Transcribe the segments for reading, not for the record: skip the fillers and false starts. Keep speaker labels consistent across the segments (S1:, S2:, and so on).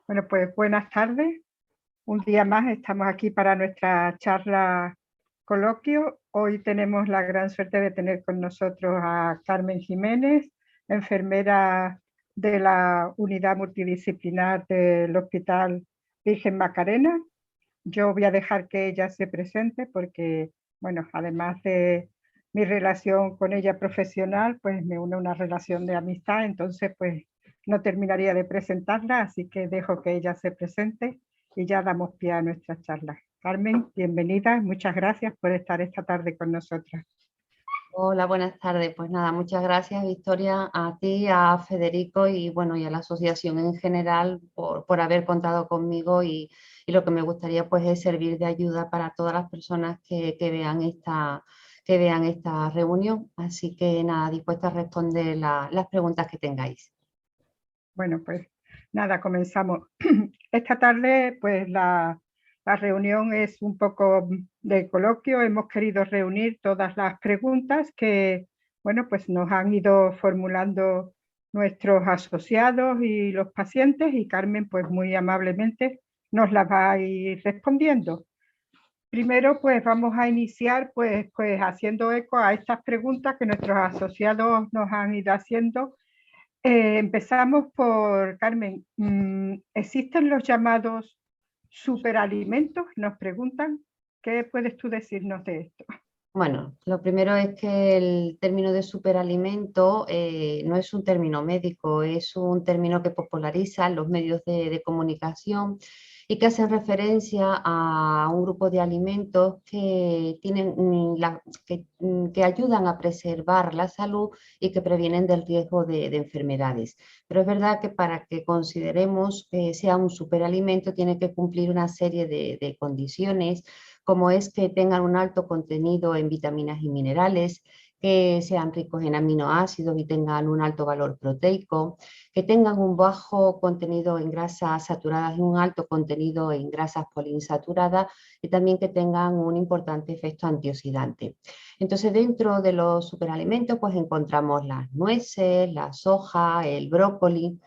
S1: Bueno, pues buenas tardes. Un día más estamos aquí para nuestra charla coloquio. Hoy tenemos la gran suerte de tener con nosotros a Carmen Jiménez, enfermera de la unidad multidisciplinar del Hospital Virgen Macarena. Yo voy a dejar que ella se presente porque, bueno, además de mi relación con ella profesional, pues me une una relación de amistad, entonces pues no terminaría de presentarla, así que dejo que ella se presente y ya damos pie a nuestra charla. Carmen, bienvenida, muchas gracias por estar esta tarde con nosotras.
S2: Hola, buenas tardes. Pues nada, muchas gracias, Victoria, a ti, a Federico y bueno, y a la asociación en general por haber contado conmigo y lo que me gustaría pues es servir de ayuda para todas las personas que vean esta reunión. Así que nada, dispuesta a responder las preguntas que tengáis.
S1: Bueno, pues nada, comenzamos. Esta tarde, pues la reunión es un poco de coloquio. Hemos querido reunir todas las preguntas que, bueno, pues nos han ido formulando nuestros asociados y los pacientes y Carmen, pues muy amablemente nos las va a ir respondiendo. Primero, pues vamos a iniciar pues haciendo eco a estas preguntas que nuestros asociados nos han ido haciendo. Empezamos por Carmen. ¿Existen los llamados superalimentos? Nos preguntan. ¿Qué puedes tú decirnos de esto?
S2: Bueno, lo primero es que el término de superalimento no es un término médico, es un término que popularizan los medios de comunicación y que hacen referencia a un grupo de alimentos que tienen que ayudan a preservar la salud y que previenen del riesgo de enfermedades. Pero es verdad que para que consideremos que sea un superalimento tiene que cumplir una serie de condiciones, como es que tengan un alto contenido en vitaminas y minerales, que sean ricos en aminoácidos y tengan un alto valor proteico, que tengan un bajo contenido en grasas saturadas y un alto contenido en grasas poliinsaturadas y también que tengan un importante efecto antioxidante. Entonces, dentro de los superalimentos, pues encontramos las nueces, la soja, el brócoli,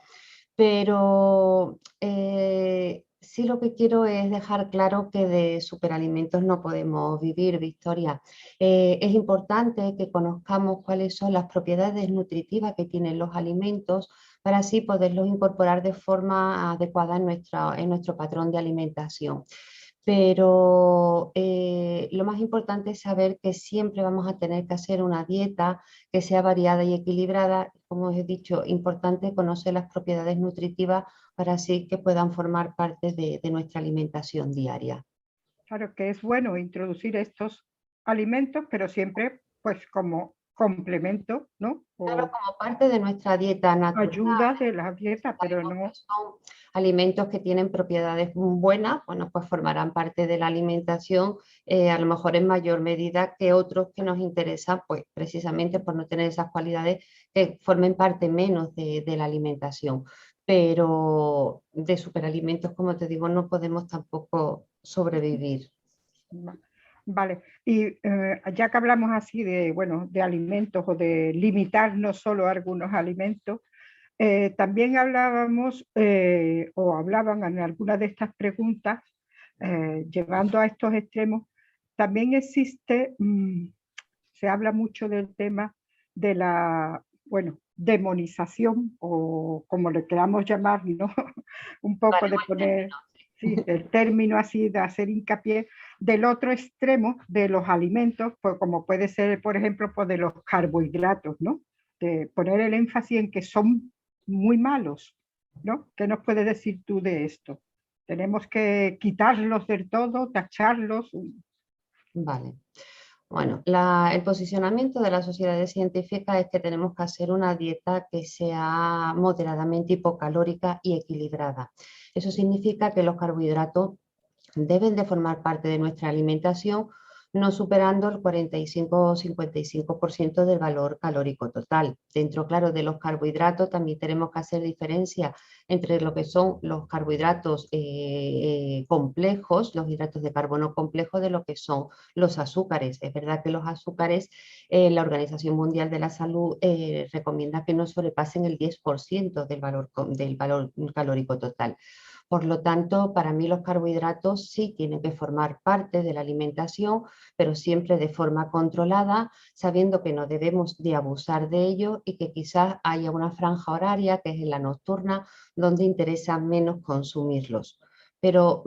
S2: pero sí lo que quiero es dejar claro que de superalimentos no podemos vivir, Victoria. Es importante que conozcamos cuáles son las propiedades nutritivas que tienen los alimentos para así poderlos incorporar de forma adecuada en nuestro patrón de alimentación. Pero lo más importante es saber que siempre vamos a tener que hacer una dieta que sea variada y equilibrada. Como os he dicho, importante conocer las propiedades nutritivas para así que puedan formar parte de nuestra alimentación diaria.
S1: Claro que es bueno introducir estos alimentos, pero siempre pues como complemento, ¿no?
S2: Claro,
S1: O
S2: como parte de nuestra dieta natural.
S1: ayuda de la dieta, pero
S2: Sabemos que
S1: no.
S2: son alimentos que tienen propiedades buenas, bueno, pues formarán parte de la alimentación, a lo mejor en mayor medida que otros que nos interesan, pues precisamente por no tener esas cualidades que formen parte menos de la alimentación. Pero de superalimentos, como te digo, no podemos tampoco sobrevivir.
S1: Vale, y ya que hablamos así de, bueno, de alimentos o de limitar no solo algunos alimentos, también hablábamos o hablaban en algunas de estas preguntas, llevando a estos extremos, también existe, se habla mucho del tema de la, bueno, demonización o como le queramos llamar, ¿no? Un poco
S2: Vale,
S1: de
S2: buen término.
S1: poner, sí, el término así, de hacer hincapié del otro extremo de los alimentos, pues como puede ser, por ejemplo, pues de los carbohidratos, ¿no? De poner el énfasis en que son muy malos, ¿no? ¿Qué nos puedes decir tú de esto? ¿Tenemos que quitarlos del todo, tacharlos?
S2: Vale. Bueno, el posicionamiento de las sociedades científicas es que tenemos que hacer una dieta que sea moderadamente hipocalórica y equilibrada. Eso significa que los carbohidratos deben de formar parte de nuestra alimentación, no superando el 45 o 55% del valor calórico total. Dentro, claro, de los carbohidratos también tenemos que hacer diferencia entre lo que son los carbohidratos complejos, los hidratos de carbono complejos, de lo que son los azúcares. Es verdad que los azúcares, la Organización Mundial de la Salud recomienda que no sobrepasen el 10% del valor calórico total. Por lo tanto, para mí los carbohidratos sí tienen que formar parte de la alimentación, pero siempre de forma controlada, sabiendo que no debemos de abusar de ello y que quizás haya una franja horaria, que es en la nocturna, donde interesa menos consumirlos. Pero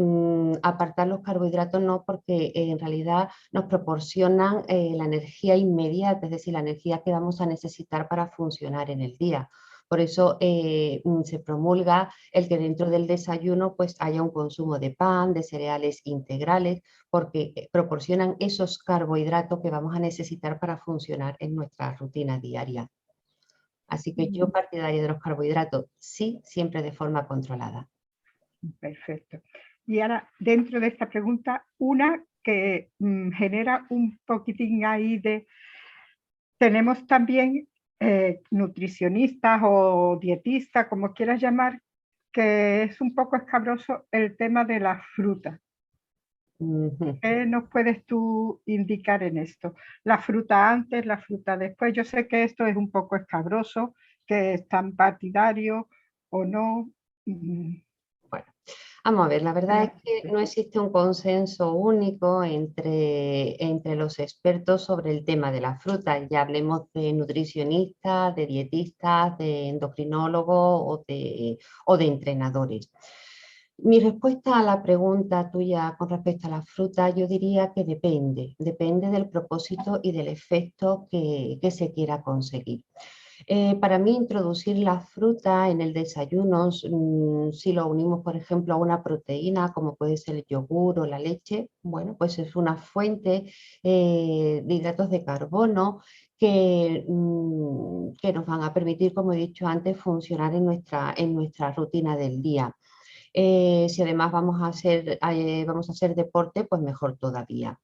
S2: apartar los carbohidratos no, porque en realidad nos proporcionan la energía inmediata, es decir, la energía que vamos a necesitar para funcionar en el día. Por eso se promulga el que dentro del desayuno pues haya un consumo de pan, de cereales integrales, porque proporcionan esos carbohidratos que vamos a necesitar para funcionar en nuestra rutina diaria. Así que yo partidaria de los carbohidratos, sí, siempre de forma controlada.
S1: Perfecto. Y ahora, dentro de esta pregunta, una que genera un poquitín ahí de... Tenemos también nutricionistas o dietistas, como quieras llamar, que es un poco escabroso el tema de la fruta. ¿Qué nos puedes tú indicar en esto? La fruta antes, la fruta después. Yo sé que esto es un poco escabroso, que es tan partidario o no.
S2: Bueno, vamos a ver, la verdad es que no existe un consenso único entre los expertos sobre el tema de la fruta. Ya hablemos de nutricionistas, de dietistas, de endocrinólogos o de entrenadores. Mi respuesta a la pregunta tuya con respecto a la fruta, yo diría que depende del propósito y del efecto que se quiera conseguir. Para mí introducir la fruta en el desayuno, si lo unimos por ejemplo a una proteína como puede ser el yogur o la leche, bueno, pues es una fuente de hidratos de carbono que nos van a permitir, como he dicho antes, funcionar en nuestra rutina del día. Si además vamos a hacer deporte, pues mejor todavía.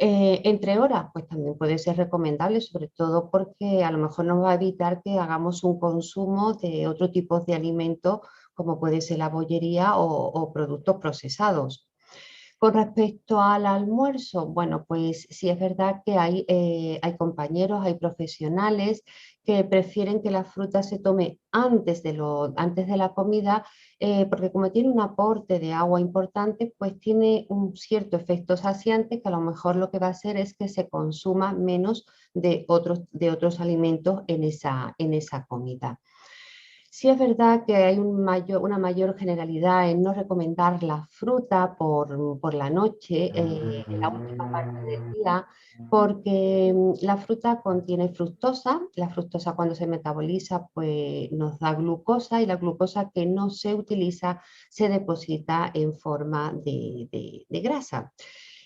S2: Entre horas, pues también puede ser recomendable, sobre todo porque a lo mejor nos va a evitar que hagamos un consumo de otro tipo de alimentos, como puede ser la bollería o productos procesados. Con respecto al almuerzo, bueno, pues sí es verdad que hay compañeros, hay profesionales que prefieren que la fruta se tome antes de la comida, porque como tiene un aporte de agua importante, pues tiene un cierto efecto saciante que a lo mejor lo que va a hacer es que se consuma menos de otros alimentos en esa comida. Sí es verdad que hay una mayor generalidad en no recomendar la fruta por la noche, en la última parte del día, porque la fruta contiene fructosa. La fructosa cuando se metaboliza pues nos da glucosa y la glucosa que no se utiliza se deposita en forma de grasa.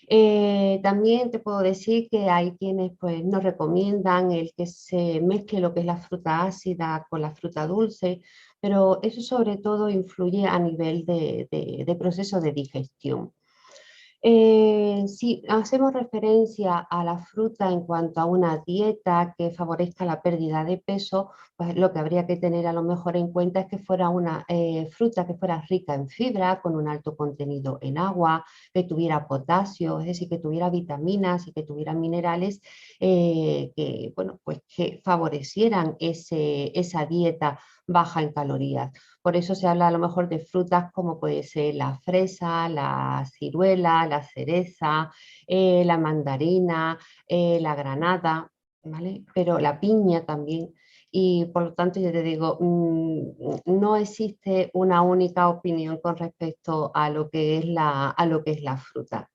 S2: También te puedo decir que hay quienes pues, nos recomiendan el que se mezcle lo que es la fruta ácida con la fruta dulce, pero eso sobre todo influye a nivel de proceso de digestión. Si hacemos referencia a la fruta en cuanto a una dieta que favorezca la pérdida de peso, pues lo que habría que tener a lo mejor en cuenta es que fuera una fruta que fuera rica en fibra, con un alto contenido en agua, que tuviera potasio, es decir, que tuviera vitaminas y que tuviera minerales que, bueno, pues que favorecieran esa dieta baja en calorías. Por eso se habla a lo mejor de frutas como puede ser la fresa, la ciruela, la cereza, la mandarina, la granada, ¿vale? Pero la piña también. Y por lo tanto, yo te digo, no existe una única opinión con respecto a lo que es a lo que es la fruta.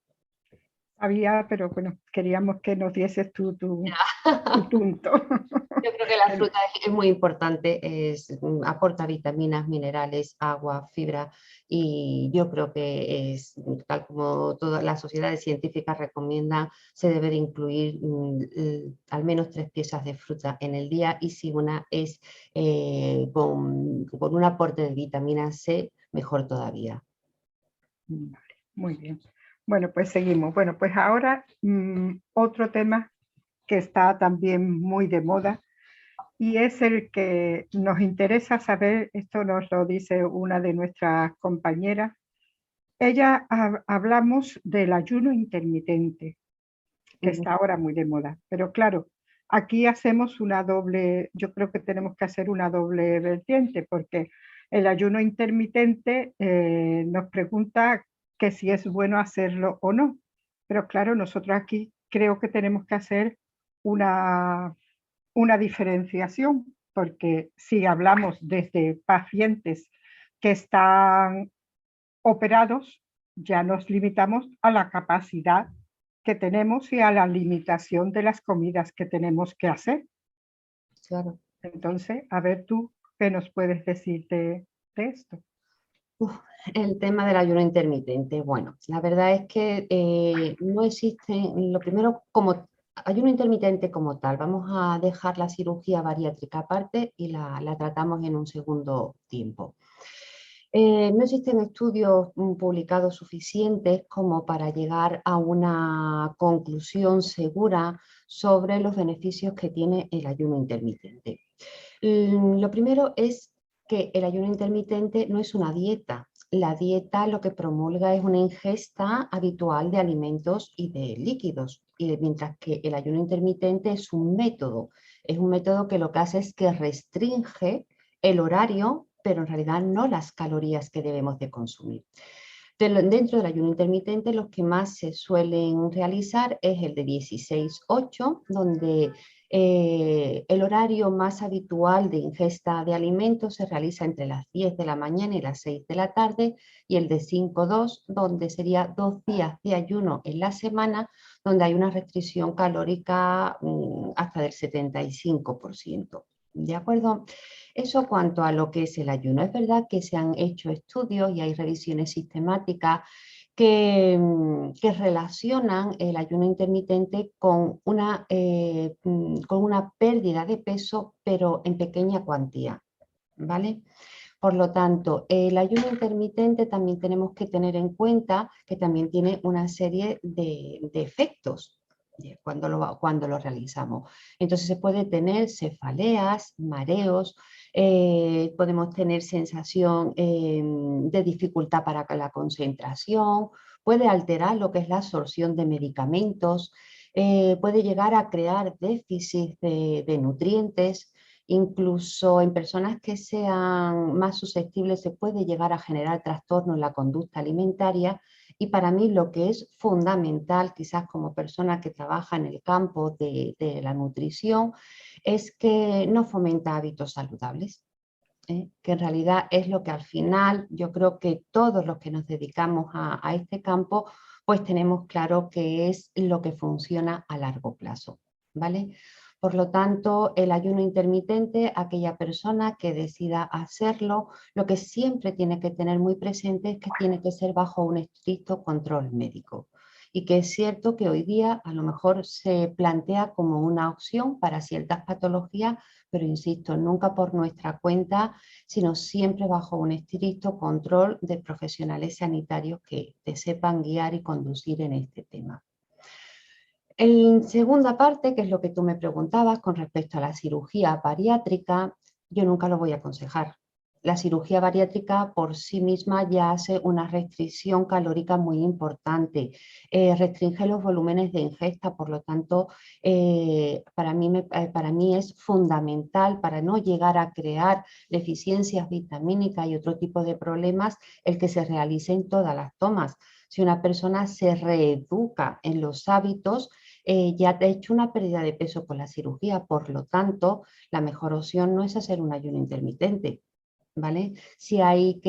S1: Había, pero bueno, queríamos que nos dieses tu punto.
S2: Yo creo que la fruta es muy importante, aporta vitaminas, minerales, agua, fibra y yo creo que es, tal como todas las sociedades científicas recomiendan, se debe de incluir al menos 3 piezas de fruta en el día y si una es con un aporte de vitamina C, mejor todavía.
S1: Vale, muy bien. Bueno, pues seguimos. Bueno, pues ahora otro tema que está también muy de moda y es el que nos interesa saber, esto nos lo dice una de nuestras compañeras. Ella hablamos del ayuno intermitente, que está ahora muy de moda, pero claro, aquí hacemos una doble, yo creo que tenemos que hacer una doble vertiente, porque El ayuno intermitente nos pregunta que si es bueno hacerlo o no. Pero claro, nosotros aquí creo que tenemos que hacer una, una diferenciación, porque si hablamos desde pacientes que están operados, ya nos limitamos a la capacidad que tenemos y a la limitación de las comidas que tenemos que hacer.
S2: Claro.
S1: Entonces, a ver tú, ¿qué nos puedes decir de esto?
S2: Uf, el tema del ayuno intermitente. Bueno, la verdad es que no existe, lo primero, como ayuno intermitente como tal, vamos a dejar la cirugía bariátrica aparte y la tratamos en un segundo tiempo. No existen estudios publicados suficientes como para llegar a una conclusión segura sobre los beneficios que tiene el ayuno intermitente. Lo primero es que el ayuno intermitente no es una dieta. La dieta lo que promulga es una ingesta habitual de alimentos y de líquidos, y mientras que el ayuno intermitente es un método que lo que hace es que restringe el horario, pero en realidad no las calorías que debemos de consumir. Dentro del ayuno intermitente, los que más se suelen realizar es el de 16-8, donde el horario más habitual de ingesta de alimentos se realiza entre las 10 de la mañana y las 6 de la tarde, y el de 5-2, donde sería 2 días de ayuno en la semana, donde hay una restricción calórica hasta del 75%. ¿De acuerdo? Eso cuanto a lo que es el ayuno. Es verdad que se han hecho estudios y hay revisiones sistemáticas que relacionan el ayuno intermitente con una pérdida de peso, pero en pequeña cuantía, ¿vale? Por lo tanto, el ayuno intermitente también tenemos que tener en cuenta que también tiene una serie de efectos cuando lo realizamos. Entonces se puede tener cefaleas, mareos, podemos tener sensación de dificultad para la concentración, puede alterar lo que es la absorción de medicamentos, puede llegar a crear déficit de nutrientes. Incluso en personas que sean más susceptibles se puede llegar a generar trastorno en la conducta alimentaria, y para mí lo que es fundamental, quizás como persona que trabaja en el campo de la nutrición, es que no fomenta hábitos saludables, que en realidad es lo que al final yo creo que todos los que nos dedicamos a este campo pues tenemos claro que es lo que funciona a largo plazo, ¿vale? Por lo tanto, el ayuno intermitente, aquella persona que decida hacerlo, lo que siempre tiene que tener muy presente es que tiene que ser bajo un estricto control médico. Y que es cierto que hoy día a lo mejor se plantea como una opción para ciertas patologías, pero insisto, nunca por nuestra cuenta, sino siempre bajo un estricto control de profesionales sanitarios que te sepan guiar y conducir en este tema. En segunda parte, que es lo que tú me preguntabas con respecto a la cirugía bariátrica, yo nunca lo voy a aconsejar. La cirugía bariátrica por sí misma ya hace una restricción calórica muy importante, restringe los volúmenes de ingesta, por lo tanto, para mí es fundamental para no llegar a crear deficiencias vitamínicas y otro tipo de problemas el que se realicen todas las tomas. Si una persona se reeduca en los hábitos, ya te ha hecho una pérdida de peso con la cirugía, por lo tanto, la mejor opción no es hacer un ayuno intermitente, ¿vale? Si hay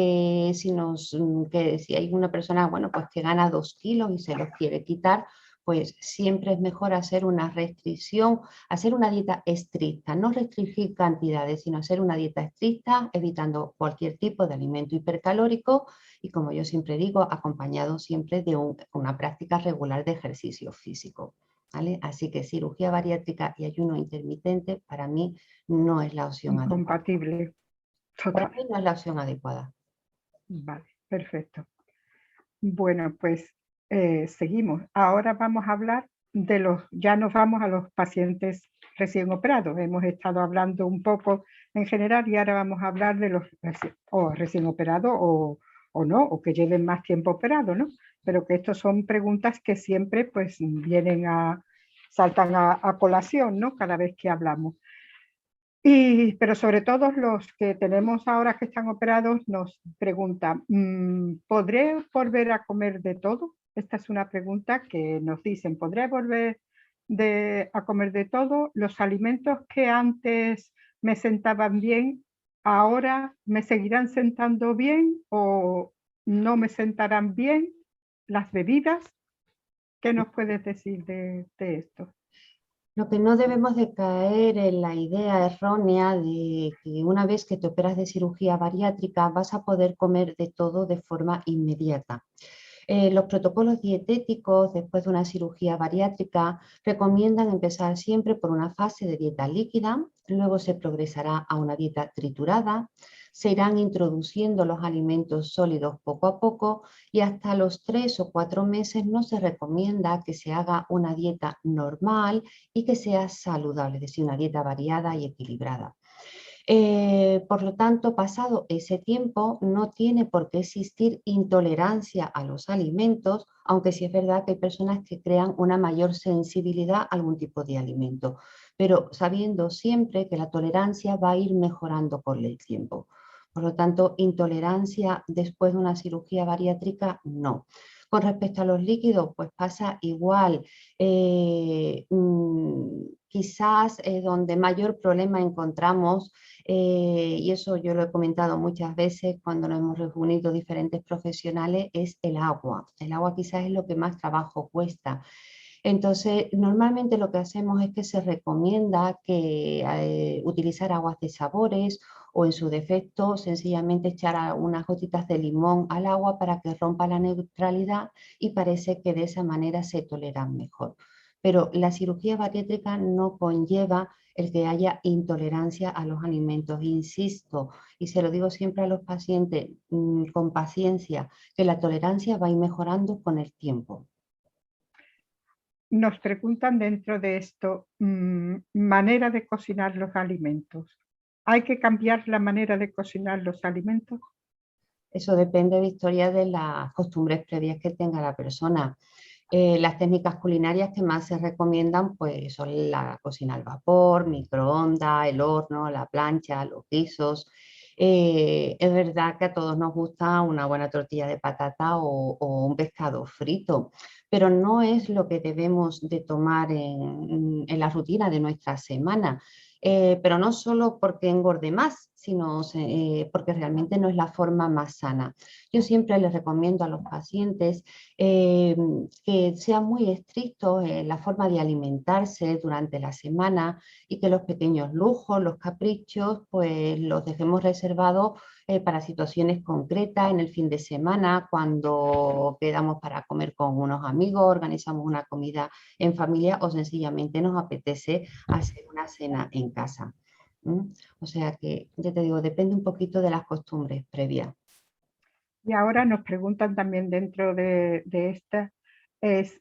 S2: una persona, bueno, pues que gana 2 kilos y se los quiere quitar, pues siempre es mejor hacer una restricción, hacer una dieta estricta, no restringir cantidades, sino hacer una dieta estricta, evitando cualquier tipo de alimento hipercalórico y, como yo siempre digo, acompañado siempre de una práctica regular de ejercicio físico, ¿vale? Así que cirugía bariátrica y ayuno intermitente para mí no es la opción adecuada.
S1: Incompatible.
S2: Para
S1: Total.
S2: mí no es la opción adecuada.
S1: Vale, perfecto. Bueno, pues seguimos. Ahora vamos a hablar ya nos vamos a los pacientes recién operados. Hemos estado hablando un poco en general y ahora vamos a hablar de los recién operados o no, o que lleven más tiempo operado, ¿no? Pero que estas son preguntas que siempre pues saltan a colación, ¿no? Cada vez que hablamos. Pero sobre todo los que tenemos ahora que están operados nos preguntan, ¿podré volver a comer de todo? Esta es una pregunta que nos dicen, ¿podré volver a comer de todo? ¿Los alimentos que antes me sentaban bien, ahora me seguirán sentando bien o no me sentarán bien? ¿Las bebidas? ¿Qué nos puedes decir de esto?
S2: Lo que no debemos de caer en la idea errónea de que una vez que te operas de cirugía bariátrica vas a poder comer de todo de forma inmediata. Los protocolos dietéticos después de una cirugía bariátrica recomiendan empezar siempre por una fase de dieta líquida, luego se progresará a una dieta triturada, se irán introduciendo los alimentos sólidos poco a poco y hasta los 3 o 4 meses no se recomienda que se haga una dieta normal y que sea saludable, es decir, una dieta variada y equilibrada. Por lo tanto, pasado ese tiempo, no tiene por qué existir intolerancia a los alimentos, aunque sí es verdad que hay personas que crean una mayor sensibilidad a algún tipo de alimento, pero sabiendo siempre que la tolerancia va a ir mejorando con el tiempo. Por lo tanto, intolerancia después de una cirugía bariátrica, no. Con respecto a los líquidos, pues pasa igual. Quizás donde mayor problema encontramos y eso yo lo he comentado muchas veces cuando nos hemos reunido diferentes profesionales, es el agua. El agua quizás es lo que más trabajo cuesta. Entonces, normalmente lo que hacemos es que se recomienda que utilizar aguas de sabores o en su defecto sencillamente echar unas gotitas de limón al agua para que rompa la neutralidad y parece que de esa manera se toleran mejor. Pero la cirugía bariátrica no conlleva el que haya intolerancia a los alimentos. Insisto, y se lo digo siempre a los pacientes con paciencia, que la tolerancia va a ir mejorando con el tiempo.
S1: Nos preguntan dentro de esto, manera de cocinar los alimentos. ¿Hay que cambiar la manera de cocinar los alimentos?
S2: Eso depende, Victoria, de las costumbres previas que tenga la persona. Las técnicas culinarias que más se recomiendan pues, son la cocina al vapor, microondas, el horno, la plancha, los guisos. Es verdad que a todos nos gusta una buena tortilla de patata o un pescado frito, pero no es lo que debemos de tomar en la rutina de nuestra semana. Pero no solo porque engorde más, sino porque realmente no es la forma más sana. Yo siempre les recomiendo a los pacientes eh, que sean muy estrictos en la forma de alimentarse durante la semana y que los pequeños lujos, los caprichos, pues los dejemos reservados para situaciones concretas en el fin de semana, cuando quedamos para comer con unos amigos, organizamos una comida en familia o sencillamente nos apetece hacer una cena en casa. ¿Mm? O sea que, ya te digo, depende un poquito de las costumbres previas.
S1: Y ahora nos preguntan también dentro de esta, es,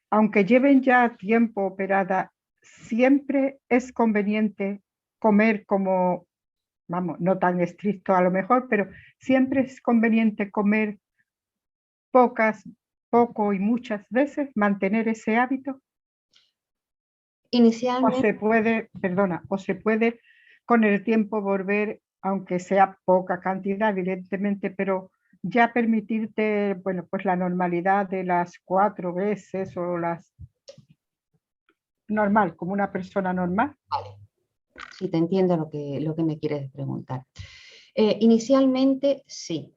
S1: aunque lleven ya tiempo operada, ¿siempre es conveniente comer como, vamos, no tan estricto a lo mejor, pero siempre es conveniente comer pocas, poco y muchas veces, mantener ese hábito? O
S2: Inicialmente,
S1: se puede, perdona, o se puede con el tiempo volver, aunque sea poca cantidad, evidentemente, pero ya permitirte, bueno, pues la normalidad de las 4 veces o las normal, como una persona normal.
S2: vale, si te entiendo lo que me quieres preguntar. Inicialmente, sí.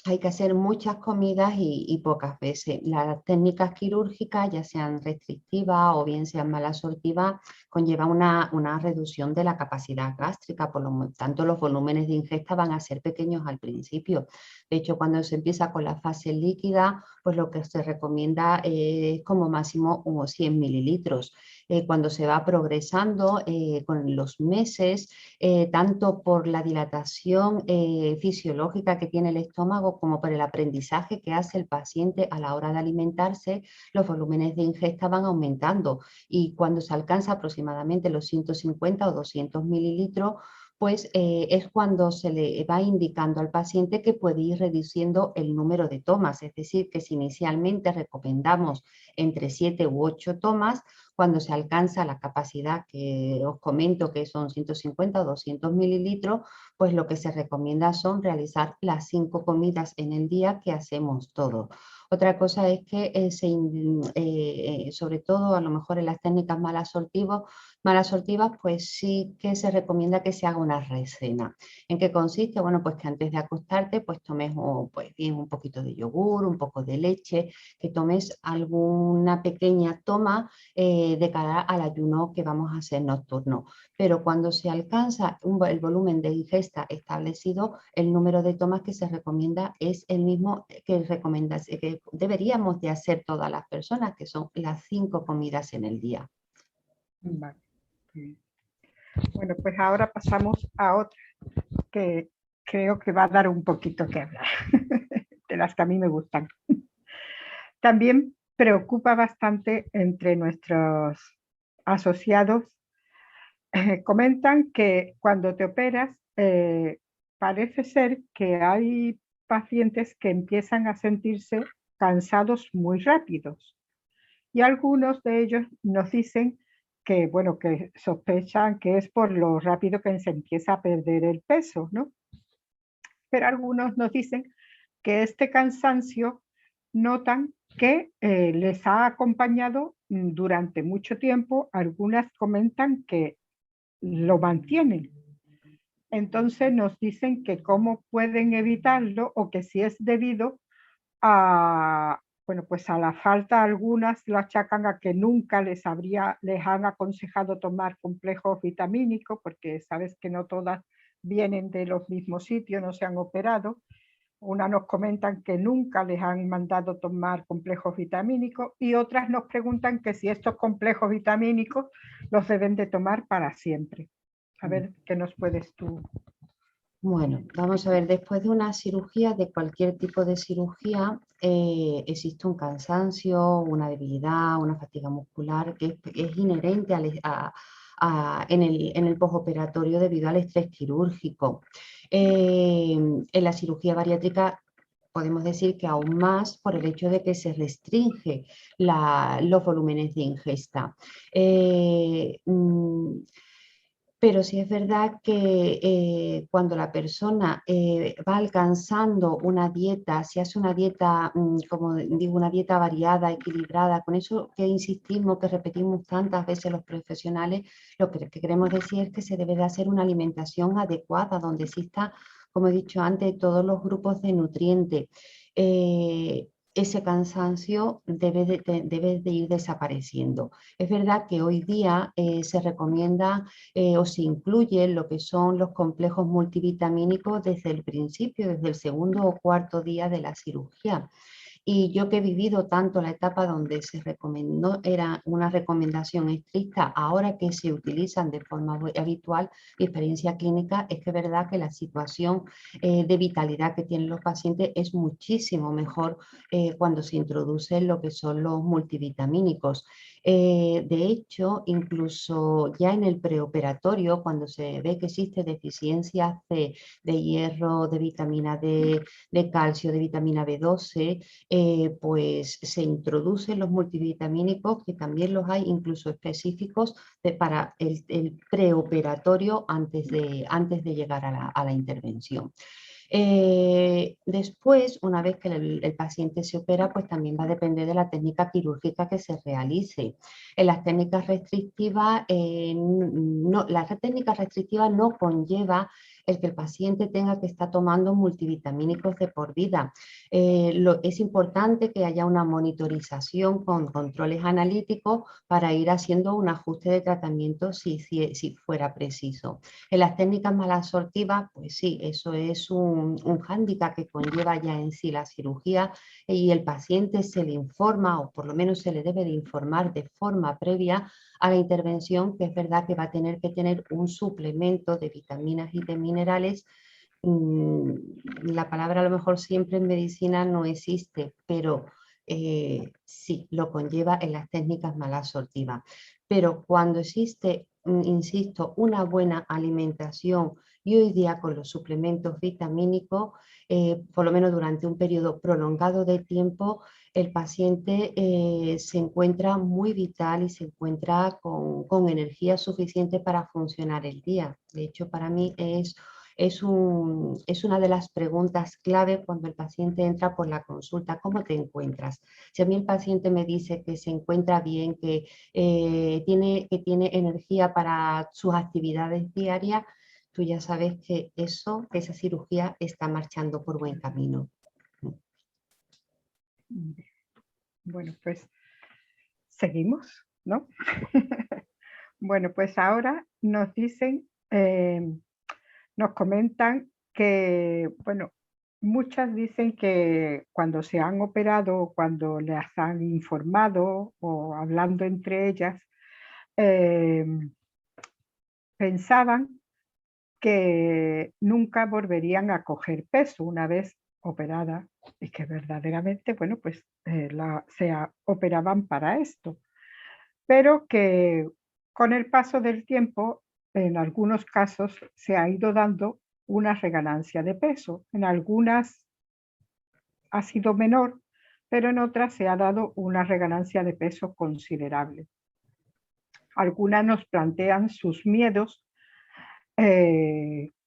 S2: Hay que hacer muchas comidas y pocas veces. Las técnicas quirúrgicas, ya sean restrictivas o bien sean malabsortivas, conllevan una reducción de la capacidad gástrica, por lo tanto los volúmenes de ingesta van a ser pequeños al principio. De hecho, cuando se empieza con la fase líquida, pues lo que se recomienda es como máximo unos 100 mililitros. Cuando se va progresando con los meses, tanto por la dilatación fisiológica que tiene el estómago como por el aprendizaje que hace el paciente a la hora de alimentarse, los volúmenes de ingesta van aumentando y cuando se alcanza aproximadamente los 150 o 200 mililitros, pues es cuando se le va indicando al paciente que puede ir reduciendo el número de tomas, es decir, que si inicialmente recomendamos entre 7 u 8 tomas, Cuando se alcanza la capacidad que os comento, que son 150 o 200 mililitros, pues lo que se recomienda son realizar las 5 comidas en el día que hacemos todos. Otra cosa es que, sobre todo a lo mejor en las técnicas malasortivas, pues sí que se recomienda que se haga una recena. ¿En qué consiste? Bueno, pues que antes de acostarte, pues tomes pues bien un poquito de yogur, un poco de leche, que tomes alguna pequeña toma de cara al ayuno que vamos a hacer nocturno. Pero cuando se alcanza el volumen de ingesta establecido, el número de tomas que se recomienda es el mismo que deberíamos de hacer todas las personas, que son las 5 comidas en el día.
S1: Vale. Bueno, pues ahora pasamos a otra que creo que va a dar un poquito que hablar, de las que a mí me gustan. También preocupa bastante entre nuestros asociados. Comentan que cuando te operas, parece ser que hay pacientes que empiezan a sentirse cansados muy rápidos. Y algunos de ellos nos dicen que, bueno, que sospechan que es por lo rápido que se empieza a perder el peso, ¿no? Pero algunos nos dicen que este cansancio notan que les ha acompañado durante mucho tiempo. Algunas comentan que lo mantienen. Entonces nos dicen que cómo pueden evitarlo o que si es debido a, bueno, pues a la falta, algunas lo achacan a que nunca les han aconsejado tomar complejos vitamínicos, porque sabes que no todas vienen de los mismos sitios, no se han operado. Unas nos comentan que nunca les han mandado tomar complejos vitamínicos y otras nos preguntan que si estos complejos vitamínicos los deben de tomar para siempre. A ver, ¿qué nos puedes tú?
S2: Bueno, vamos a ver, después de una cirugía, de cualquier tipo de cirugía, existe un cansancio, una debilidad, una fatiga muscular que es inherente en el postoperatorio debido al estrés quirúrgico. En la cirugía bariátrica podemos decir que aún más por el hecho de que se restringe los volúmenes de ingesta. Pero sí es verdad que cuando la persona va alcanzando una dieta, si hace una dieta, como digo, una dieta variada, equilibrada, con eso que insistimos, que repetimos tantas veces los profesionales, lo que queremos decir es que se debe de hacer una alimentación adecuada, donde exista, como he dicho antes, todos los grupos de nutrientes. Ese cansancio debe de ir desapareciendo. Es verdad que hoy día se recomienda o se incluye lo que son los complejos multivitamínicos desde el principio, desde el segundo o cuarto día de la cirugía. Y yo que he vivido tanto la etapa donde se recomendó, era una recomendación estricta, ahora que se utilizan de forma habitual, mi experiencia clínica es que es verdad que la situación de vitalidad que tienen los pacientes es muchísimo mejor cuando se introducen lo que son los multivitamínicos. De hecho, incluso ya en el preoperatorio, cuando se ve que existe deficiencia C, de hierro, de vitamina D, de calcio, de vitamina B12, pues se introducen los multivitamínicos, que también los hay incluso específicos para el preoperatorio antes de llegar a la intervención. Después, una vez que el paciente se opera, pues también va a depender de la técnica quirúrgica que se realice. En las técnicas restrictivas, la técnica restrictiva no conlleva el que el paciente tenga que estar tomando multivitamínicos de por vida. Es importante que haya una monitorización con controles analíticos para ir haciendo un ajuste de tratamiento si fuera preciso. En las técnicas malasortivas, pues sí, eso es un hándicap que conlleva ya en sí la cirugía y el paciente se le informa, o por lo menos se le debe de informar de forma previa a la intervención, que es verdad que va a tener que tener un suplemento de vitaminas y de minerales. La palabra a lo mejor siempre en medicina no existe, pero sí, lo conlleva en las técnicas malasortivas. Pero cuando existe, insisto, una buena alimentación Y hoy día con los suplementos vitamínicos, por lo menos durante un periodo prolongado de tiempo, el paciente se encuentra muy vital y se encuentra con energía suficiente para funcionar el día. De hecho, para mí es una de las preguntas clave cuando el paciente entra por la consulta. ¿Cómo te encuentras? Si a mí el paciente me dice que se encuentra bien, que tiene energía para sus actividades diarias, tú ya sabes que esa cirugía está marchando por buen camino.
S1: Bueno, pues seguimos, ¿no? Bueno, pues ahora nos dicen, nos comentan que, bueno, muchas dicen que cuando se han operado, cuando les han informado o hablando entre ellas, eh, pensaban que nunca volverían a coger peso una vez operada y que verdaderamente, bueno, pues operaban para esto, pero que con el paso del tiempo, en algunos casos se ha ido dando una reganancia de peso. En algunas ha sido menor, pero en otras se ha dado una reganancia de peso considerable. Algunas nos plantean sus miedos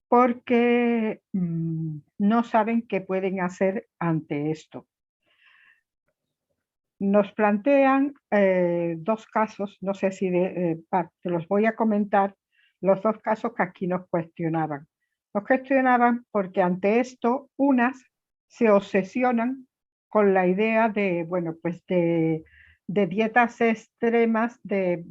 S1: porque no saben qué pueden hacer ante esto. Nos plantean dos casos, no sé si te los voy a comentar, los dos casos que aquí nos cuestionaban. Nos cuestionaban porque ante esto unas se obsesionan con la idea de, bueno, pues de dietas extremas, de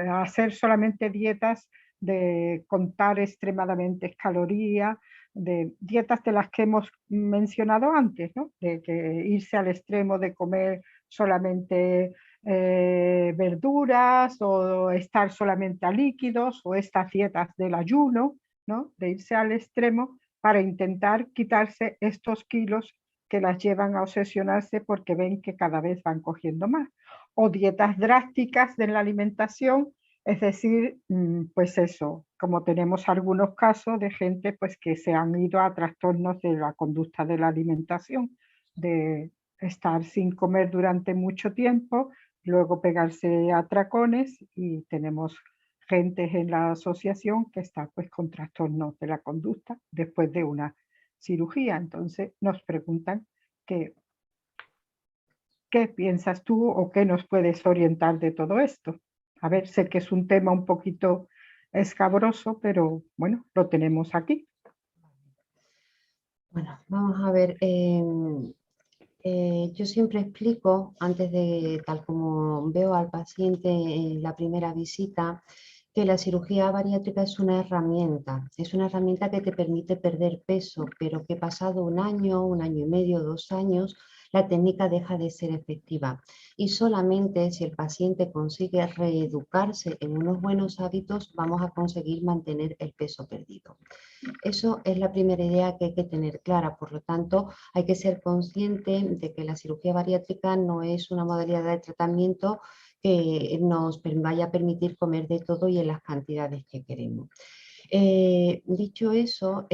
S1: hacer solamente dietas, de contar extremadamente calorías, de dietas de las que hemos mencionado antes, ¿no? De que irse al extremo de comer solamente verduras o estar solamente a líquidos o estas dietas del ayuno, ¿no? De irse al extremo para intentar quitarse estos kilos que las llevan a obsesionarse porque ven que cada vez van cogiendo más. O dietas drásticas de la alimentación, es decir, pues eso, como tenemos algunos casos de gente pues que se han ido a trastornos de la conducta de la alimentación, de estar sin comer durante mucho tiempo, luego pegarse atracones y tenemos gente en la asociación que está pues con trastornos de la conducta después de una cirugía. Entonces nos preguntan qué piensas tú o qué nos puedes orientar de todo esto. A ver, sé que es un tema un poquito escabroso, pero bueno, lo tenemos aquí.
S2: Bueno, vamos a ver. Yo siempre explico, antes de, tal como veo al paciente en la primera visita, que la cirugía bariátrica es una herramienta que te permite perder peso, pero que pasado un año y medio, 2 años, la técnica deja de ser efectiva. Y solamente si el paciente consigue reeducarse en unos buenos hábitos, vamos a conseguir mantener el peso perdido. Eso es la primera idea que hay que tener clara. Por lo tanto, hay que ser consciente de que la cirugía bariátrica no es una modalidad de tratamiento que nos vaya a permitir comer de todo y en las cantidades que queremos. Dicho eso,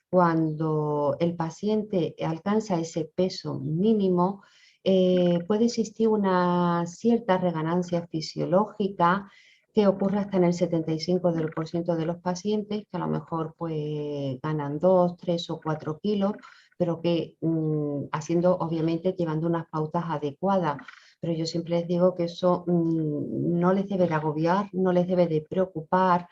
S2: cuando el paciente alcanza ese peso mínimo, puede existir una cierta reganancia fisiológica que ocurre hasta en el 75% de los pacientes, que a lo mejor pues, ganan 2, 3 o 4 kilos, pero que haciendo, obviamente, llevando unas pautas adecuadas. Pero yo siempre les digo que eso no les debe de agobiar, no les debe de preocupar,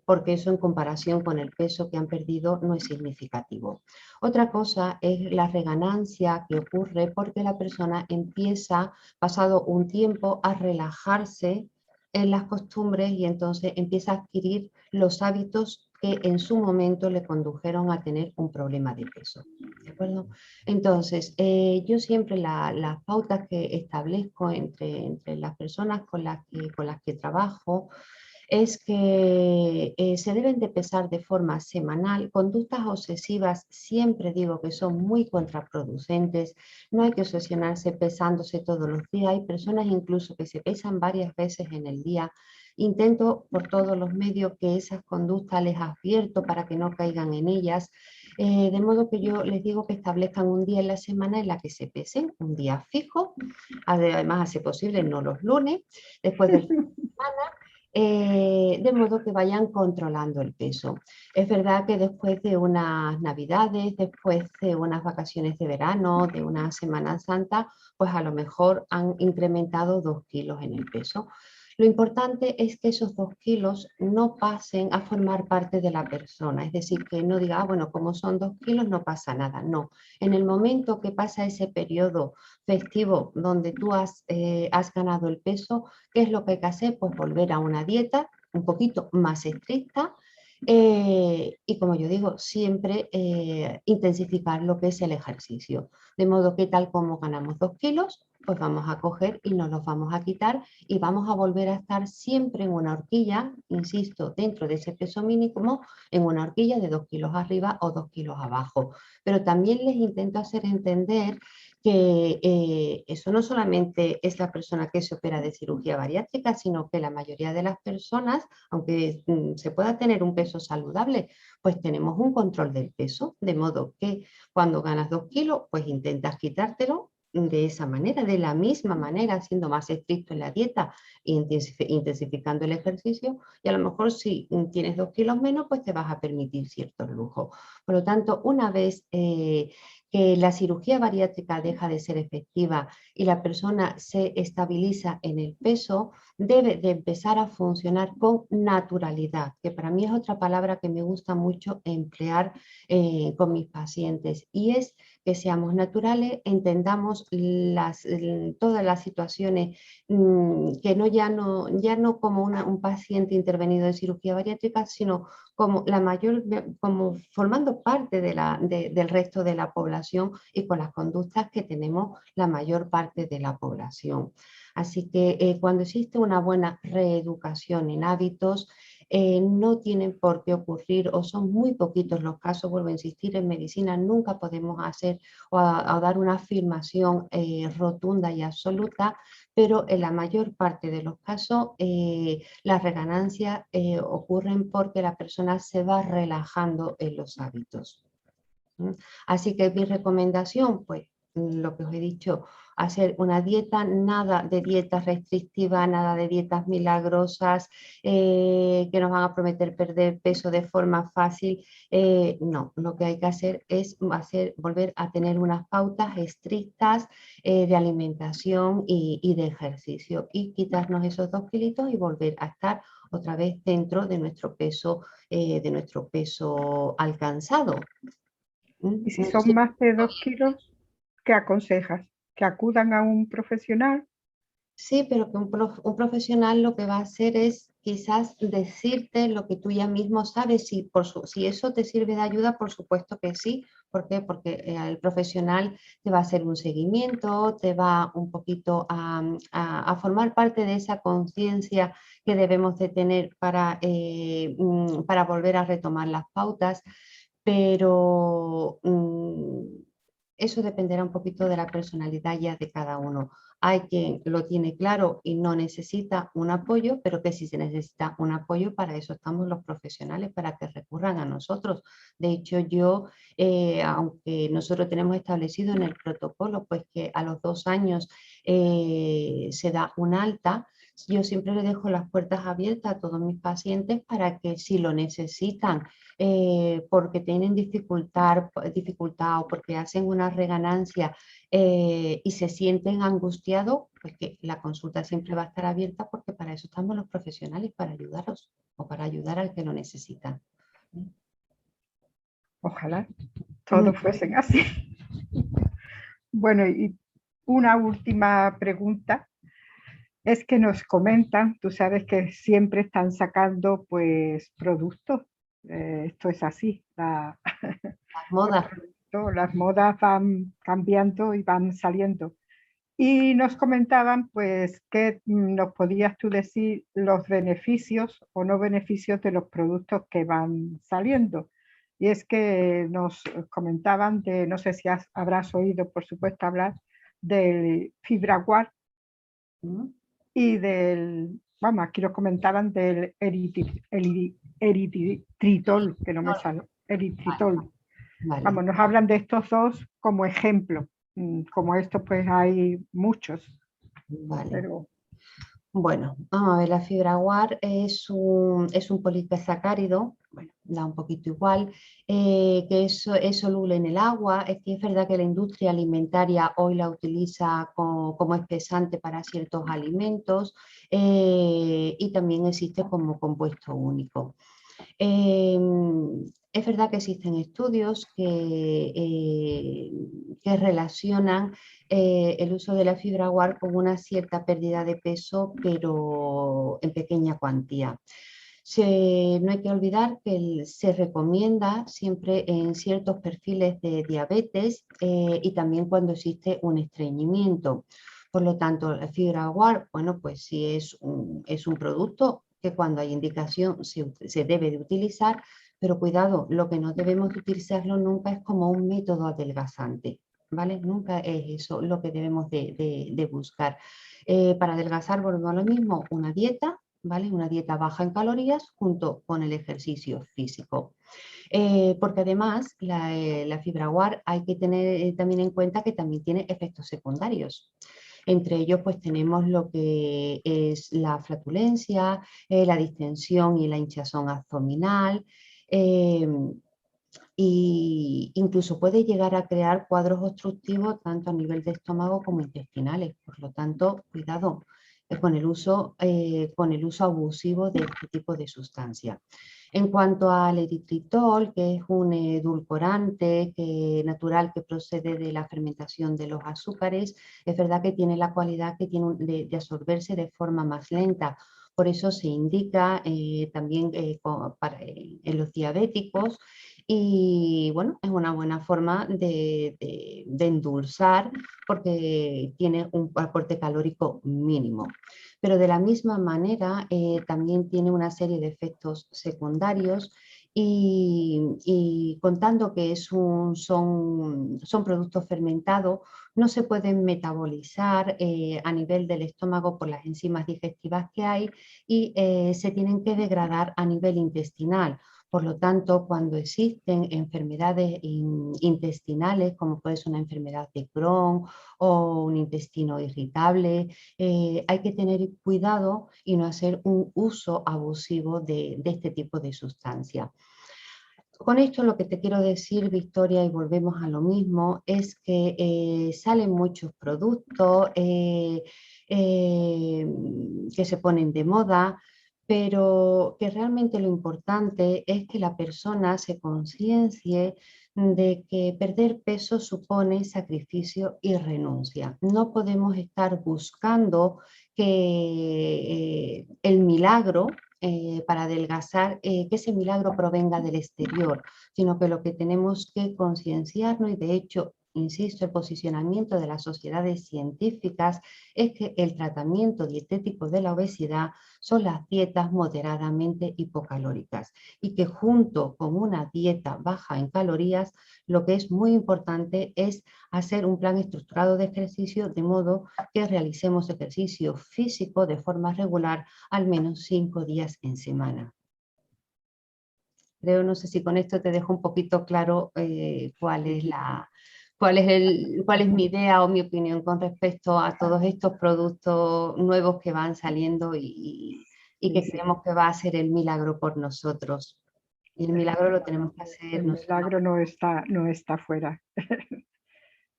S2: porque eso en comparación con el peso que han perdido no es significativo. Otra cosa es la reganancia que ocurre porque la persona empieza, pasado un tiempo, a relajarse en las costumbres y entonces empieza a adquirir los hábitos que en su momento le condujeron a tener un problema de peso. ¿De acuerdo? Entonces, yo siempre las pautas que establezco entre las personas con las que trabajo es que se deben de pesar de forma semanal. Conductas obsesivas siempre digo que son muy contraproducentes. No hay que obsesionarse pesándose todos los días. Hay personas incluso que se pesan varias veces en el día Intento por todos los medios que esas conductas les advierto para que no caigan en ellas, de modo que yo les digo que establezcan un día en la semana en la que se pesen, un día fijo, además hace posible no los lunes, después del fin de semana, de modo que vayan controlando el peso. Es verdad que después de unas navidades, después de unas vacaciones de verano, de una Semana Santa, pues a lo mejor han incrementado 2 kilos en el peso. Lo importante es que esos 2 kilos no pasen a formar parte de la persona, es decir, que no diga, bueno, como son 2 kilos no pasa nada. No, en el momento que pasa ese periodo festivo donde tú has ganado el peso, ¿qué es lo que hay que hacer? Pues volver a una dieta un poquito más estricta, y como yo digo, siempre intensificar lo que es el ejercicio. De modo que tal como ganamos 2 kilos, pues vamos a coger y nos los vamos a quitar y vamos a volver a estar siempre en una horquilla, insisto, dentro de ese peso mínimo, en una horquilla de 2 kilos arriba o 2 kilos abajo. Pero también les intento hacer entender que eso no solamente es la persona que se opera de cirugía bariátrica, sino que la mayoría de las personas, aunque se pueda tener un peso saludable, pues tenemos un control del peso, de modo que cuando ganas 2 kilos, pues intentas quitártelo de esa manera, de la misma manera, siendo más estricto en la dieta e intensificando el ejercicio, y a lo mejor si tienes 2 kilos menos, pues te vas a permitir ciertos lujos. Por lo tanto, una vez que la cirugía bariátrica deja de ser efectiva y la persona se estabiliza en el peso, debe de empezar a funcionar con naturalidad, que para mí es otra palabra que me gusta mucho emplear con mis pacientes, y es que seamos naturales, entendamos todas las situaciones, que ya no como un paciente intervenido en cirugía bariátrica, sino como como formando parte del resto de la población y con las conductas que tenemos la mayor parte de la población. Así que cuando existe una buena reeducación en hábitos, no tienen por qué ocurrir, o son muy poquitos los casos, vuelvo a insistir, en medicina nunca podemos hacer o dar una afirmación rotunda y absoluta, pero en la mayor parte de los casos las reganancias ocurren porque la persona se va relajando en los hábitos. Así que mi recomendación, pues lo que os he dicho, hacer una dieta, nada de dietas restrictivas, nada de dietas milagrosas que nos van a prometer perder peso de forma fácil. No, lo que hay que hacer es volver a tener unas pautas estrictas de alimentación y de ejercicio, y quitarnos esos 2 kilitos y volver a estar otra vez dentro de nuestro peso alcanzado.
S1: Y si son más de 2 kilos, ¿qué aconsejas? ¿Que acudan a un profesional?
S2: Sí, pero que un profesional lo que va a hacer es quizás decirte lo que tú ya mismo sabes. Si eso te sirve de ayuda, por supuesto que sí. ¿Por qué? Porque el profesional te va a hacer un seguimiento, te va un poquito a formar parte de esa conciencia que debemos de tener para volver a retomar las pautas. Pero eso dependerá un poquito de la personalidad ya de cada uno. Hay quien lo tiene claro y no necesita un apoyo, pero que si se necesita un apoyo, para eso estamos los profesionales, para que recurran a nosotros. De hecho, aunque nosotros tenemos establecido en el protocolo, pues que a los 2 años se da un alta, yo siempre le dejo las puertas abiertas a todos mis pacientes para que si lo necesitan, porque tienen dificultad o porque hacen una reganancia y se sienten angustiados, pues que la consulta siempre va a estar abierta, porque para eso estamos los profesionales, para ayudaros o para ayudar al que lo necesita.
S1: Ojalá todos fuesen así. Bueno, y una última pregunta es que nos comentan, tú sabes que siempre están sacando pues productos, esto es así,
S2: Las modas.
S1: las modas van cambiando y van saliendo. Y nos comentaban pues que nos podías tú decir los beneficios o no beneficios de los productos que van saliendo. Y es que nos comentaban de, no sé si habrás oído por supuesto hablar del FibraGuard y del vamos, aquí lo comentaban del eritritol, que no me sale, eritritol.
S2: Vale.
S1: Vamos, nos hablan de estos dos como ejemplo. Como estos, pues hay muchos.
S2: Vale.
S1: Pero...
S2: Bueno, vamos a ver, la fibra guar es un polisacárido, bueno, da un poquito igual, que es soluble en el agua. Es que es verdad que la industria alimentaria hoy la utiliza como espesante para ciertos alimentos, y también existe como compuesto único. Es verdad que existen estudios que relacionan el uso de la fibra guar con una cierta pérdida de peso, pero en pequeña cuantía. No hay que olvidar que se recomienda siempre en ciertos perfiles de diabetes, y también cuando existe un estreñimiento. Por lo tanto, la fibra guar, bueno, pues sí es un producto que cuando hay indicación se debe de utilizar, pero cuidado, lo que no debemos de utilizarlo nunca es como un método adelgazante, ¿vale? Nunca es eso lo que debemos de buscar. Para adelgazar, volvemos a lo mismo, una dieta, ¿vale? Una dieta baja en calorías junto con el ejercicio físico. Porque además la fibra guar hay que tener también en cuenta que también tiene efectos secundarios. Entre ellos pues tenemos lo que es la flatulencia, la distensión y la hinchazón abdominal, y incluso puede llegar a crear cuadros obstructivos tanto a nivel de estómago como intestinales. Por lo tanto, cuidado con el uso abusivo de este tipo de sustancia. En cuanto al eritritol, que es un edulcorante natural que procede de la fermentación de los azúcares, es verdad que tiene la cualidad que tiene de absorberse de forma más lenta. Por eso se indica también en los diabéticos, y bueno, es una buena forma de endulzar porque tiene un aporte calórico mínimo. Pero de la misma manera también tiene una serie de efectos secundarios, y contando que son productos fermentados, no se pueden metabolizar a nivel del estómago por las enzimas digestivas que hay, y se tienen que degradar a nivel intestinal. Por lo tanto, cuando existen enfermedades intestinales, como puede ser una enfermedad de Crohn o un intestino irritable, hay que tener cuidado y no hacer un uso abusivo de este tipo de sustancia. Con esto lo que te quiero decir, Victoria, y volvemos a lo mismo, es que salen muchos productos que se ponen de moda, pero que realmente lo importante es que la persona se conciencie de que perder peso supone sacrificio y renuncia. No podemos estar buscando que el milagro para adelgazar, que ese milagro provenga del exterior, sino que lo que tenemos que concienciarnos, y de hecho, insisto, el posicionamiento de las sociedades científicas es que el tratamiento dietético de la obesidad son las dietas moderadamente hipocalóricas, y que junto con una dieta baja en calorías, lo que es muy importante es hacer un plan estructurado de ejercicio, de modo que realicemos ejercicio físico de forma regular al menos 5 días en semana. Creo, no sé si con esto te dejo un poquito claro cuál es mi idea o mi opinión con respecto a todos estos productos nuevos que van saliendo y que creemos que va a ser el milagro por nosotros. Y el milagro lo tenemos que hacer
S1: El
S2: nosotros.
S1: milagro no está fuera.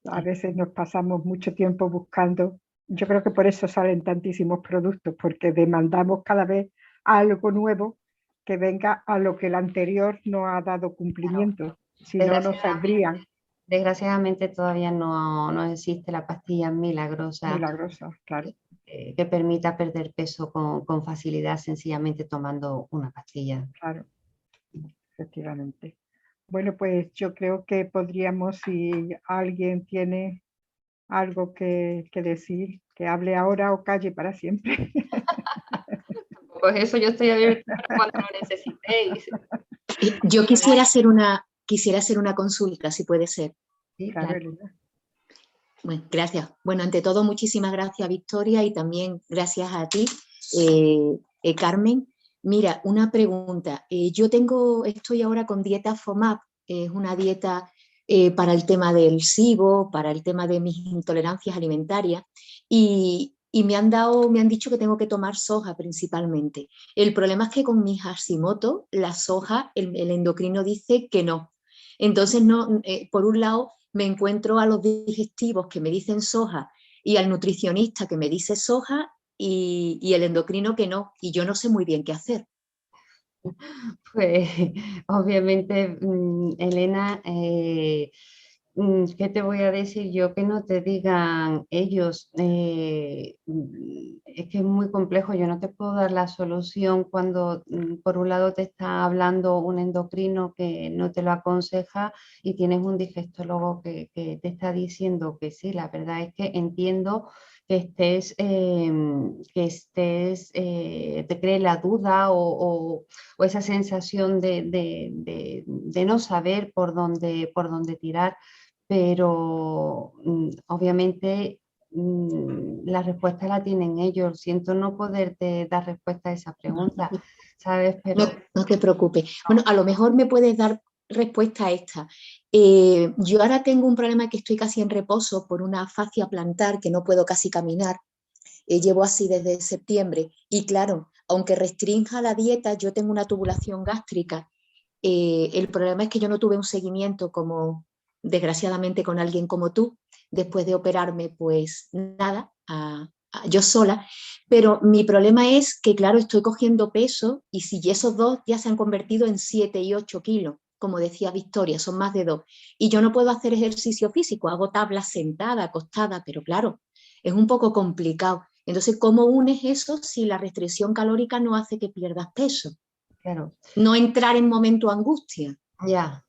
S1: A veces nos pasamos mucho tiempo buscando. Yo creo que por eso salen tantísimos productos, porque demandamos cada vez algo nuevo que venga a lo que el anterior no ha dado cumplimiento. Si no, no saldrían.
S2: Desgraciadamente todavía no existe la pastilla milagrosa
S1: Claro.
S2: que permita perder peso con facilidad, sencillamente tomando una pastilla.
S1: Claro, efectivamente. Bueno, pues yo creo que podríamos, si alguien tiene algo que decir, que hable ahora o calle para siempre.
S2: Pues eso, yo estoy abierta cuando lo necesitéis.
S3: Yo quisiera hacer una consulta, si puede ser.
S2: Sí,
S1: Claro,
S2: claro.
S1: Elena.
S3: Bueno, gracias. Bueno, ante todo, muchísimas gracias, Victoria, y también gracias a ti Carmen, mira, una pregunta. Estoy ahora con dieta FODMAP, es una dieta para el tema del SIBO, para el tema de mis intolerancias alimentarias, y me han dicho que tengo que tomar soja principalmente. El problema es que con mi Hashimoto, la soja, el endocrino dice que no. Entonces, no, por un lado, me encuentro a los digestivos que me dicen soja y al nutricionista que me dice soja y el endocrino que no, y yo no sé muy bien qué hacer.
S2: Pues obviamente, Elena, ¿qué te voy a decir yo? Que no te digan ellos. Es que es muy complejo, yo no te puedo dar la solución cuando por un lado te está hablando un endocrino que no te lo aconseja y tienes un digestólogo que te está diciendo que sí. La verdad es que entiendo te cree la duda o esa sensación de no saber por dónde tirar, pero obviamente la respuesta la tienen ellos. Siento no poderte dar respuesta a esa pregunta, ¿sabes? Pero
S3: No te preocupes. Bueno, a lo mejor me puedes dar respuesta a esta. Yo ahora tengo un problema que estoy casi en reposo por una fascia plantar que no puedo casi caminar. Llevo así desde septiembre y claro, aunque restrinja la dieta, yo tengo una tubulación gástrica. El problema es que yo no tuve un seguimiento como desgraciadamente con alguien como tú. Después de operarme, pues nada, yo sola. Pero mi problema es que, claro, estoy cogiendo peso y si esos 2 ya se han convertido en 7 y 8 kilos, como decía Victoria, son más de 2. Y yo no puedo hacer ejercicio físico, hago tablas sentada, acostada, pero claro, es un poco complicado. Entonces, ¿cómo unes eso si la restricción calórica no hace que pierdas peso?
S2: claro,
S3: No entrar en momento angustia.
S2: ya.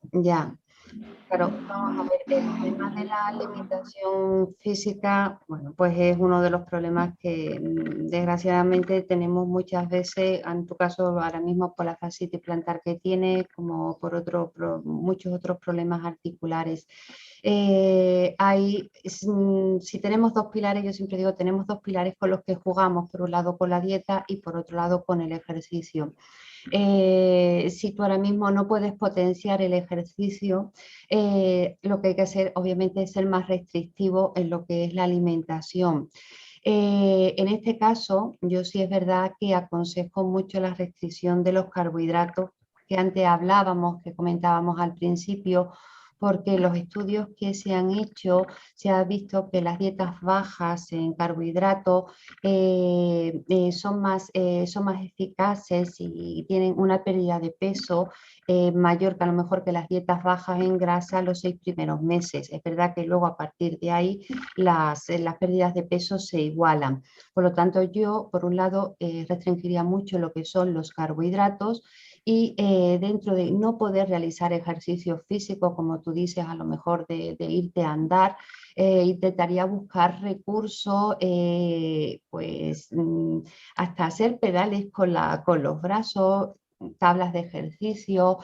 S2: Claro, vamos a ver, el tema de la alimentación física, bueno, pues es uno de los problemas que desgraciadamente tenemos muchas veces, en tu caso ahora mismo por la fascitis plantar que tienes, como por muchos otros problemas articulares. Si tenemos 2 pilares, yo siempre digo, tenemos 2 pilares con los que jugamos, por un lado con la dieta y por otro lado con el ejercicio. Si tú ahora mismo no puedes potenciar el ejercicio, lo que hay que hacer obviamente es ser más restrictivo en lo que es la alimentación. En este caso, yo sí es verdad que aconsejo mucho la restricción de los carbohidratos que antes hablábamos, que comentábamos al principio, porque los estudios que se han hecho, se ha visto que las dietas bajas en carbohidratos son más eficaces y tienen una pérdida de peso mayor que a lo mejor que las dietas bajas en grasa los 6 primeros meses. Es verdad que luego a partir de ahí las pérdidas de peso se igualan. Por lo tanto, yo por un lado restringiría mucho lo que son los carbohidratos y dentro de no poder realizar ejercicio físico, como tú dices, a lo mejor de irte a andar, intentaría buscar recursos, pues hasta hacer pedales con los brazos, tablas de ejercicio,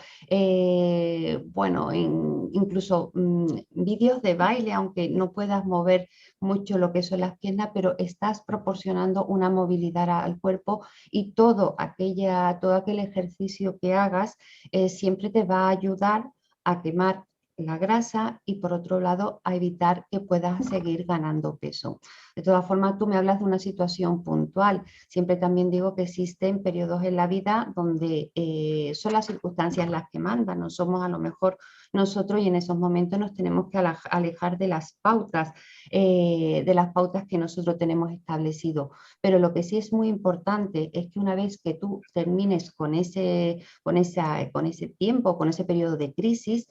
S2: bueno, incluso vídeos de baile, aunque no puedas mover mucho lo que son las piernas, pero estás proporcionando una movilidad al cuerpo y todo aquel ejercicio que hagas siempre te va a ayudar a quemar la grasa y por otro lado a evitar que puedas seguir ganando peso. De todas formas, tú me hablas de una situación puntual. Siempre también digo que existen periodos en la vida donde son las circunstancias las que mandan. No somos a lo mejor nosotros y en esos momentos nos tenemos que alejar de las pautas que nosotros tenemos establecido. Pero lo que sí es muy importante es que una vez que tú termines con ese tiempo, con ese periodo de crisis,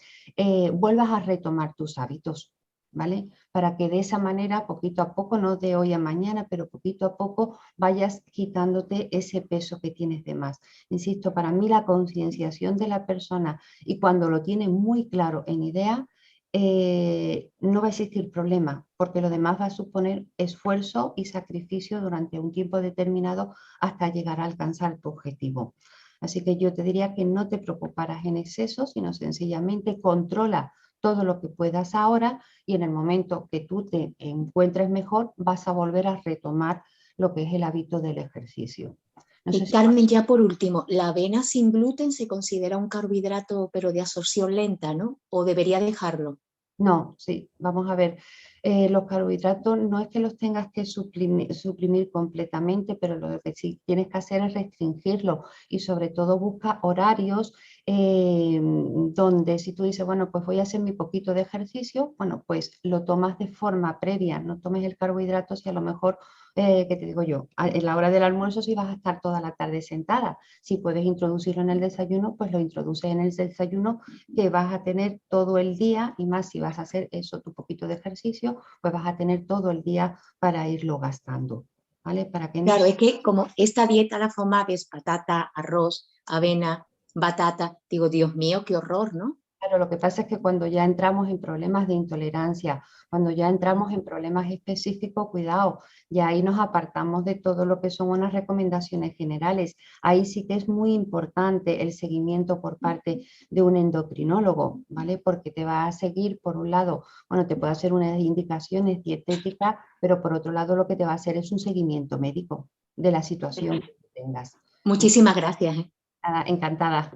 S2: vuelvas a retomar tus hábitos, ¿vale? Para que de esa manera, poquito a poco, no de hoy a mañana, pero poquito a poco vayas quitándote ese peso que tienes de más. Insisto, para mí la concienciación de la persona y cuando lo tiene muy claro en idea, no va a existir problema, porque lo demás va a suponer esfuerzo y sacrificio durante un tiempo determinado hasta llegar a alcanzar tu objetivo. Así que yo te diría que no te preocuparas en exceso, sino sencillamente controla todo lo que puedas ahora y en el momento que tú te encuentres mejor vas a volver a retomar lo que es el hábito del ejercicio. No sé si...
S3: Carmen, ya por último, ¿la avena sin gluten se considera un carbohidrato pero de absorción lenta, ¿no? ¿O debería dejarlo?
S2: No, sí, vamos a ver. Los carbohidratos no es que los tengas que suprimir completamente, pero lo que sí tienes que hacer es restringirlo y sobre todo busca horarios donde si tú dices, bueno, pues voy a hacer mi poquito de ejercicio, bueno, pues lo tomas de forma previa, no tomes el carbohidrato si a lo mejor, ¿qué te digo yo? En la hora del almuerzo si vas a estar toda la tarde sentada, si puedes introducirlo en el desayuno, pues lo introduces en el desayuno que vas a tener todo el día y más si vas a hacer eso, tu poquito de ejercicio, pues vas a tener todo el día para irlo gastando, ¿vale? Para que no...
S3: Claro, es que como esta dieta la FODMAP es patata, arroz, avena, batata, digo, Dios mío, qué horror, ¿no?
S2: Claro, lo que pasa es que cuando ya entramos en problemas de intolerancia, cuando ya entramos en problemas específicos, cuidado, ya ahí nos apartamos de todo lo que son unas recomendaciones generales. Ahí sí que es muy importante el seguimiento por parte de un endocrinólogo, ¿vale? Porque te va a seguir, por un lado, bueno, te puede hacer unas indicaciones dietéticas, pero por otro lado lo que te va a hacer es un seguimiento médico de la situación que tengas.
S3: Muchísimas gracias.
S2: Nada, encantada.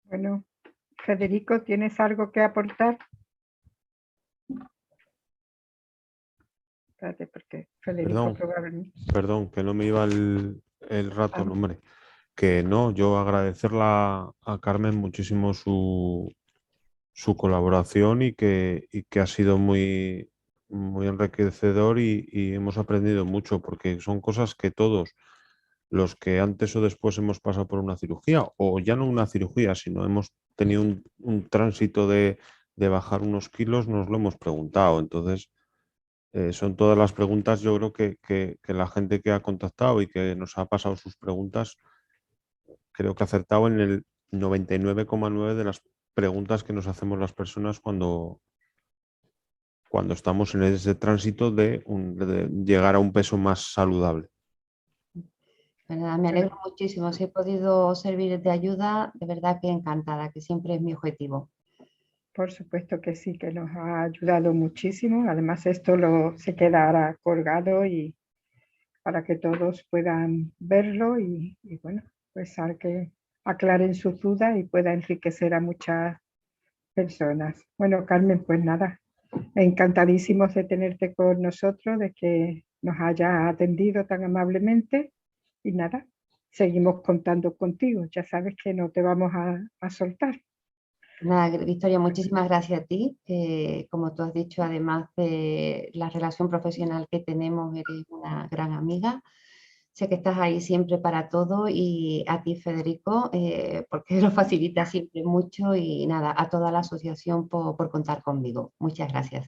S1: Bueno, Federico, ¿tienes algo que aportar? Espérate, porque Federico probablemente...
S4: Perdón, que no me iba el rato, hombre. Que no, yo agradecerla a Carmen muchísimo su colaboración y que ha sido muy, muy enriquecedor y hemos aprendido mucho porque son cosas que todos los que antes o después hemos pasado por una cirugía o ya no una cirugía, sino hemos tenido un tránsito de bajar unos kilos, nos lo hemos preguntado. Entonces, son todas las preguntas, yo creo que la gente que ha contactado y que nos ha pasado sus preguntas, creo que ha acertado en el 99,9 de las preguntas que nos hacemos las personas cuando estamos en ese tránsito de llegar a un peso más saludable.
S2: Pues nada, me alegro muchísimo. Si he podido servir de ayuda, de verdad que encantada, que siempre es mi objetivo.
S1: Por supuesto que sí, que nos ha ayudado muchísimo. Además, esto se quedará colgado y para que todos puedan verlo y bueno, pues a que aclaren sus dudas y pueda enriquecer a muchas personas. Bueno, Carmen, pues nada, encantadísimos de tenerte con nosotros, de que nos hayas atendido tan amablemente y nada, seguimos contando contigo. Ya sabes que no te vamos a soltar.
S2: Nada, Victoria, muchísimas gracias a ti, que como tú has dicho, además de la relación profesional que tenemos, eres una gran amiga. Sé que estás ahí siempre para todo y a ti, Federico, porque lo facilita siempre mucho y nada, a toda la asociación por contar conmigo. Muchas gracias.